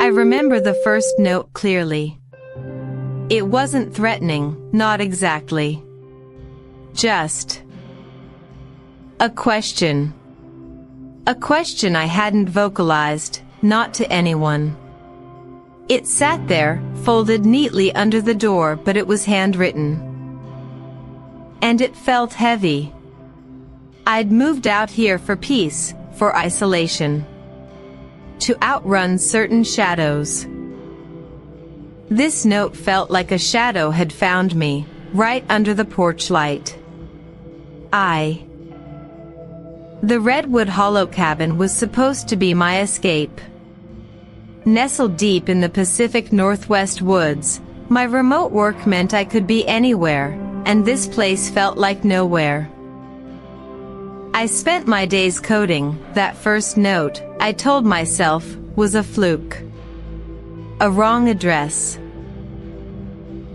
I remember the first note clearly. It wasn't threatening, not exactly. Just a question. A question I hadn't vocalized, not to anyone. It sat there, folded neatly under the door, but it was handwritten. And it felt heavy. I'd moved out here for peace, for isolation. To outrun certain shadows. This note felt like a shadow had found me, right under the porch light. The Redwood Hollow cabin was supposed to be my escape. Nestled deep in the Pacific Northwest woods, my remote work meant I could be anywhere, and this place felt like nowhere. I spent my days coding. That first note, I told myself, was a fluke. A wrong address.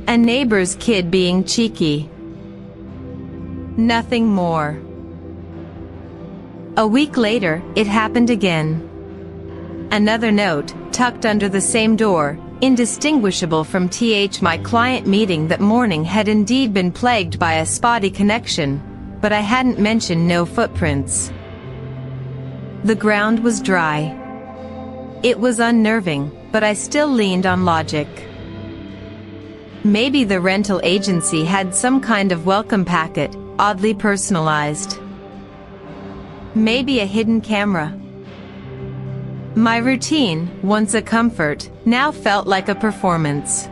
A neighbor's kid being cheeky. Nothing more. A week later, it happened again. Another note, tucked under the same door, indistinguishable from my client meeting that morning, had indeed been plagued by a spotty connection, but I hadn't mentioned no footprints. The ground was dry. It was unnerving, but I still leaned on logic. Maybe the rental agency had some kind of welcome packet, oddly personalized. Maybe a hidden camera. My routine, once a comfort, now felt like a performance.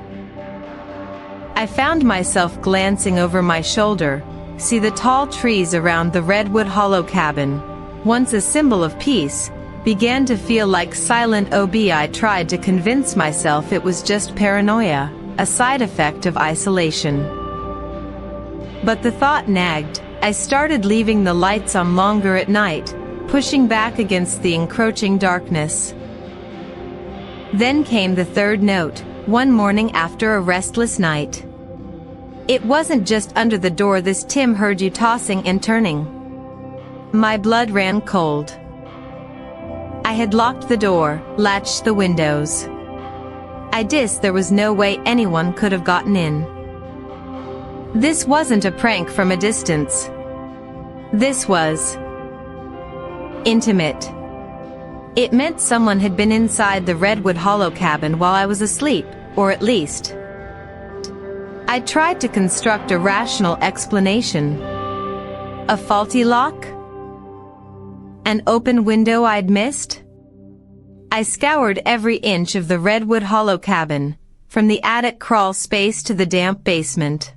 I found myself glancing over my shoulder, see the tall trees around the Redwood Hollow cabin, once a symbol of peace, began to feel like silent OB. I tried to convince myself it was just paranoia, a side effect of isolation. But the thought nagged. I started leaving the lights on longer at night, pushing back against the encroaching darkness. Then came the third note, one morning after a restless night. It wasn't just under the door. This Tim heard you tossing and turning. My blood ran cold. I had locked the door, latched the windows. There was no way anyone could have gotten in. This wasn't a prank from a distance. This was intimate. It meant someone had been inside the Redwood Hollow cabin while I was asleep, or at least. I tried to construct a rational explanation. A faulty lock? An open window I'd missed? I scoured every inch of the Redwood Hollow cabin, from the attic crawl space to the damp basement.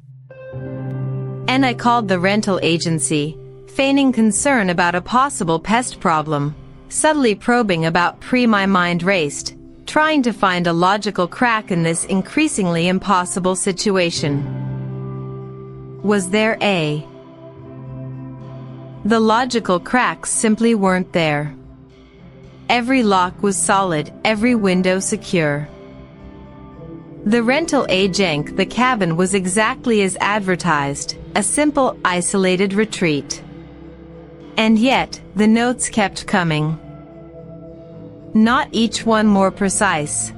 And I called the rental agency, feigning concern about a possible pest problem, subtly probing about my mind raced, trying to find a logical crack in this increasingly impossible situation. Was there a? The logical cracks simply weren't there. Every lock was solid, every window secure. The rental agent, the cabin was exactly as advertised, a simple, isolated retreat. And yet, the notes kept coming. Not each one more precise.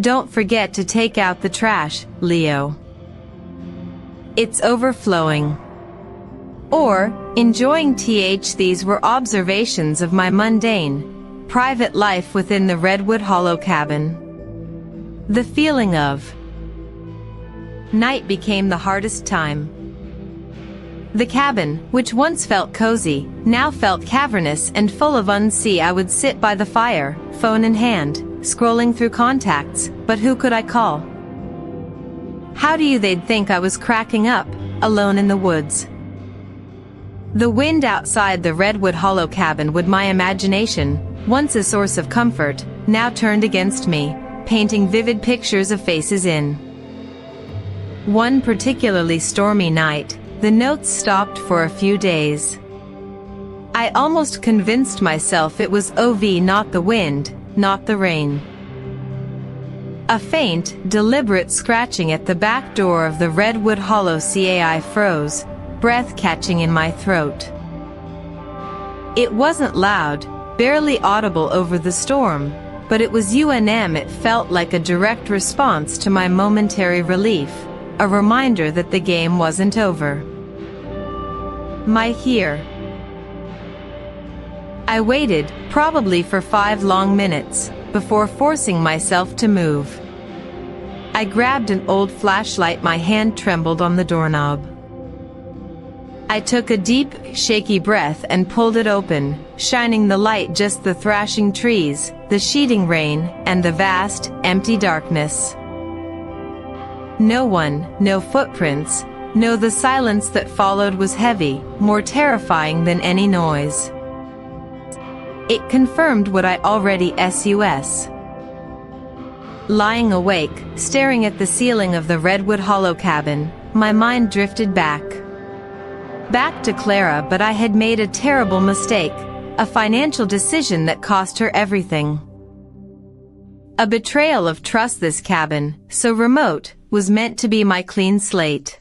Don't forget to take out the trash, Leo. It's overflowing. Or, enjoying these were observations of my mundane, private life within the Redwood Hollow cabin. The feeling of night became the hardest time. The cabin, which once felt cozy, now felt cavernous and full of unseen. I would sit by the fire, phone in hand, scrolling through contacts, but who could I call? How they'd think I was cracking up, alone in the woods. The wind outside the Redwood Hollow cabin would my imagination, once a source of comfort, now turned against me, painting vivid pictures of faces in. One particularly stormy night, the notes stopped for a few days. I almost convinced myself it was not the wind, not the rain. A faint, deliberate scratching at the back door of the Redwood Hollow I froze, breath catching in my throat. It wasn't loud, barely audible over the storm, but it was UNM. It felt like a direct response to my momentary relief, a reminder that the game wasn't over. My here. I waited, probably for 5 long minutes, before forcing myself to move. I grabbed an old flashlight. My hand trembled on the doorknob. I took a deep, shaky breath and pulled it open, shining the light just the thrashing trees, the sheeting rain, and the vast, empty darkness. No one, no footprints, no. The silence that followed was heavy, more terrifying than any noise. It confirmed what I already sus. Lying awake, staring at the ceiling of the Redwood Hollow cabin, my mind drifted back. Back to Clara, but I had made a terrible mistake, a financial decision that cost her everything. A betrayal of trust. This cabin, so remote, was meant to be my clean slate.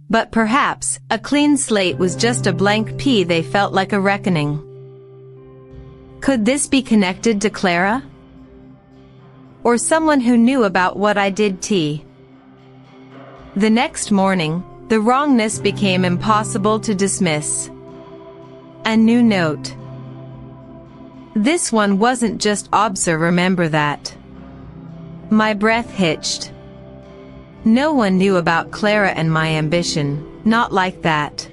But perhaps, a clean slate was just a blank page. They felt like a reckoning. Could this be connected to Clara? Or someone who knew about what I did? The next morning, the wrongness became impossible to dismiss. A new note. This one wasn't just observe. Remember that. My breath hitched. No one knew about Clara and my ambition, not like that.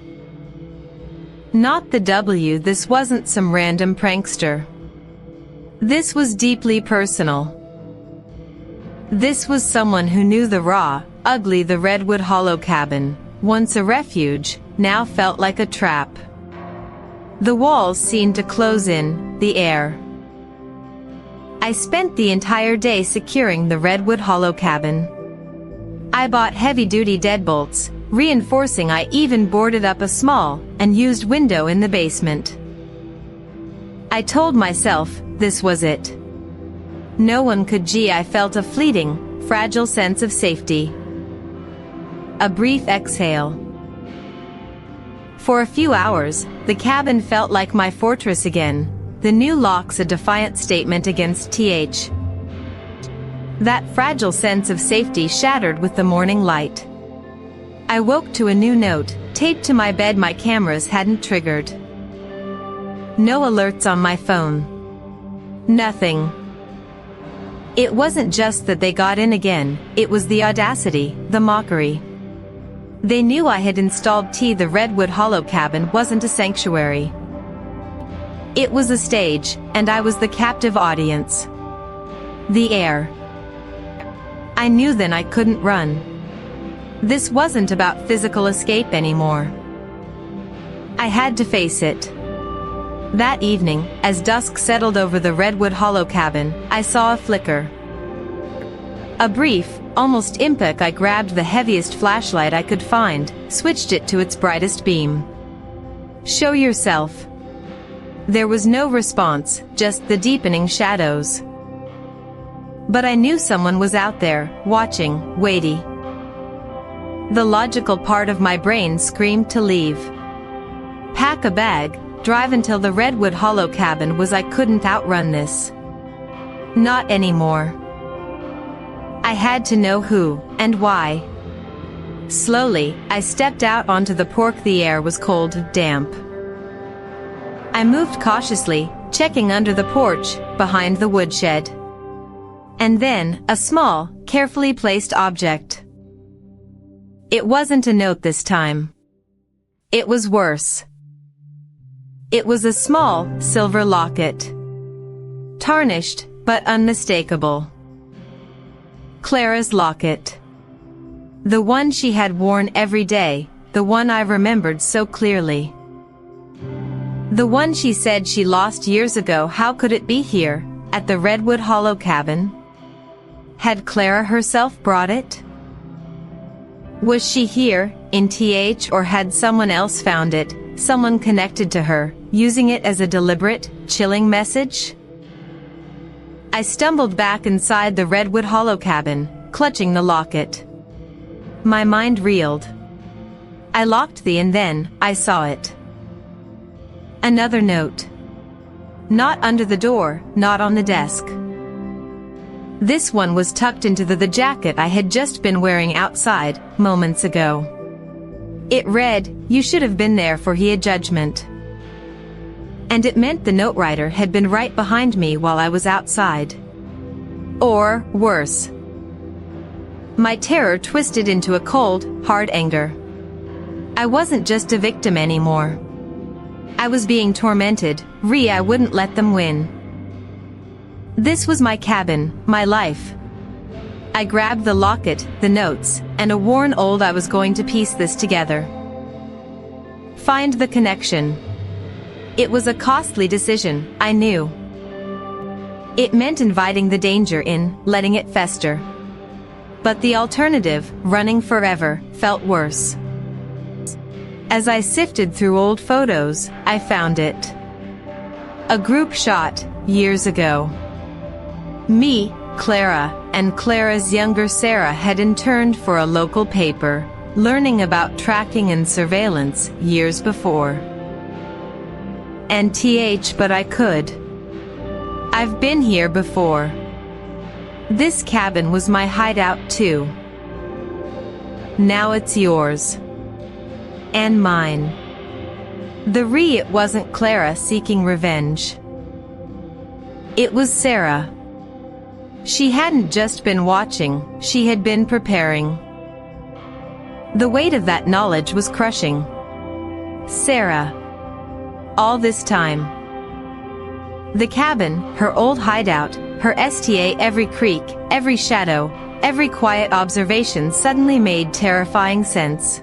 Not the W. This wasn't some random prankster. This was deeply personal. This was someone who knew the raw, ugly. The Redwood Hollow cabin, once a refuge, now felt like a trap. The walls seemed to close in, the air. I spent the entire day securing the Redwood Hollow cabin. I bought heavy-duty deadbolts, reinforcing. I even boarded up a small, unused window in the basement. I told myself, this was it. No one could. I felt a fleeting, fragile sense of safety. A brief exhale. For a few hours, the cabin felt like my fortress again, the new locks a defiant statement against that fragile sense of safety shattered with the morning light. I woke to a new note, taped to my bed. My cameras hadn't triggered. No alerts on my phone. Nothing. It wasn't just that they got in again, it was the audacity, the mockery. They knew I had installed the Redwood Hollow cabin wasn't a sanctuary. It was a stage, and I was the captive audience. The air. I knew then I couldn't run. This wasn't about physical escape anymore. I had to face it. That evening, as dusk settled over the Redwood Hollow cabin, I saw a flicker. A brief, almost impeck. I grabbed the heaviest flashlight I could find, switched it to its brightest beam. Show yourself. There was no response, just the deepening shadows. But I knew someone was out there, watching, waiting. The logical part of my brain screamed to leave. Pack a bag, drive until the Redwood Hollow cabin was. I couldn't outrun this. Not anymore. I had to know who, and why. Slowly, I stepped out onto the porch. The air was cold, damp. I moved cautiously, checking under the porch, behind the woodshed. And then, a small, carefully placed object. It wasn't a note this time. It was worse. It was a small, silver locket. Tarnished, but unmistakable. Clara's locket. The one she had worn every day, the one I remembered so clearly. The one she said she lost years ago. How could it be here, at the Redwood Hollow cabin? Had Clara herself brought it? Was she here, in or had someone else found it, someone connected to her, using it as a deliberate, chilling message? I stumbled back inside the Redwood Hollow cabin, clutching the locket. My mind reeled. I locked and then, I saw it. Another note. Not under the door, not on the desk. This one was tucked into the jacket I had just been wearing outside, moments ago. It read, "You should have been there for he a judgment." And it meant the note writer had been right behind me while I was outside. Or, worse. My terror twisted into a cold, hard anger. I wasn't just a victim anymore. I was being tormented. I wouldn't let them win. This was my cabin, my life. I grabbed the locket, the notes, and a worn old I was going to piece this together. Find the connection. It was a costly decision, I knew. It meant inviting the danger in, letting it fester. But the alternative, running forever, felt worse. As I sifted through old photos, I found it. A group shot, years ago. Me, Clara, and Clara's younger Sarah had interned for a local paper, learning about tracking and surveillance years before. And but I could. I've been here before. This cabin was my hideout too. Now it's yours. And mine. It wasn't Clara seeking revenge. It was Sarah. She hadn't just been watching, she had been preparing. The weight of that knowledge was crushing. Sarah. All this time. The cabin, her old hideout, her STA, every creak, every shadow, every quiet observation suddenly made terrifying sense.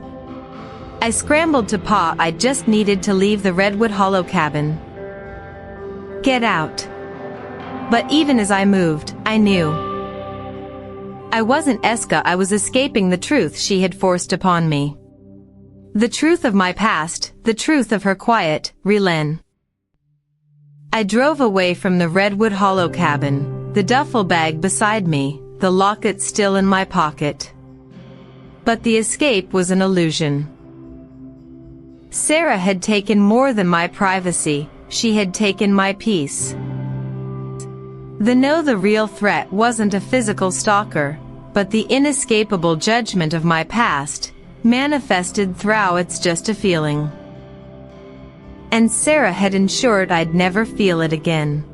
I scrambled to paw. I just needed to leave the Redwood Hollow cabin. Get out. But even as I moved, I knew. I wasn't Eska, I was escaping the truth she had forced upon me. The truth of my past, the truth of her quiet, Len. I drove away from the Redwood Hollow cabin, the duffel bag beside me, the locket still in my pocket. But the escape was an illusion. Sarah had taken more than my privacy, she had taken my peace. The real threat wasn't a physical stalker, but the inescapable judgment of my past, manifested through it's just a feeling. And Sarah had ensured I'd never feel it again.